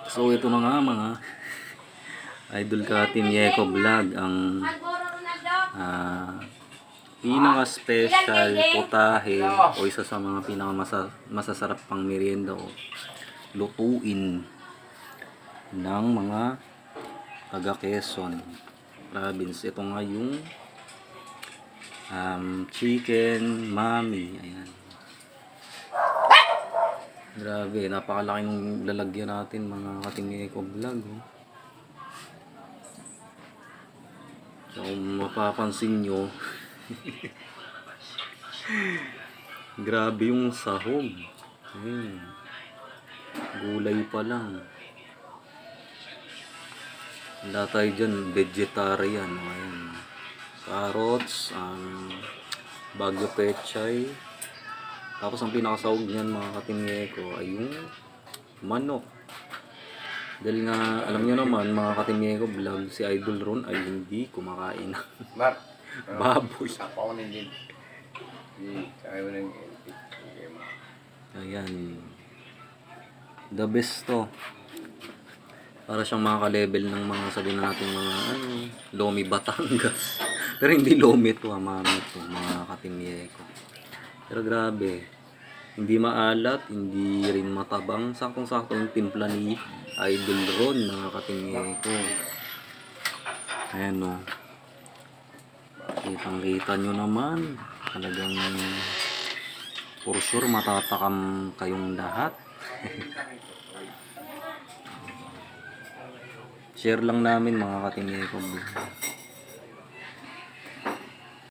So ito na nga mga idol ka Team Yeko Vlog ang pinaka-special putahe o isa sa mga pinaka-masasarap pang merienda o lutuin ng mga taga Quezon Province. Ito nga yung chicken mami. Ayan. Grabe, napakalaki ng lalagyan natin mga ka-Team Yeko Vlog. So kung mapapansin nyo, grabe yung sahog. Ayan. Gulay pa lang. Wala tayo dyan, vegetarian. Ayan. Carrots, Baguio pechay. Tapos ang pinakasahog niyan mga ka-Team Yeko ay yung manok. Dahil nga alam niyo naman mga ka-Team Yeko Vlog, si Idol Ron ay hindi kumakain ng baboy. Ayan. The best to. Para siyang mga ka-level ng mga sabihin natin mga Lomi Batangas. Pero hindi Lomi to, mami to mga ka-Team Yeko. Pero grabe, hindi maalat, hindi rin matabang. Saktong-sakto yung timpla ni Idol Ron mga ka-Team Yeko. Ayan o. Kitang-kita nyo naman. Talagang for sure matatakam kayong lahat. Share lang namin mga ka-Team Yeko.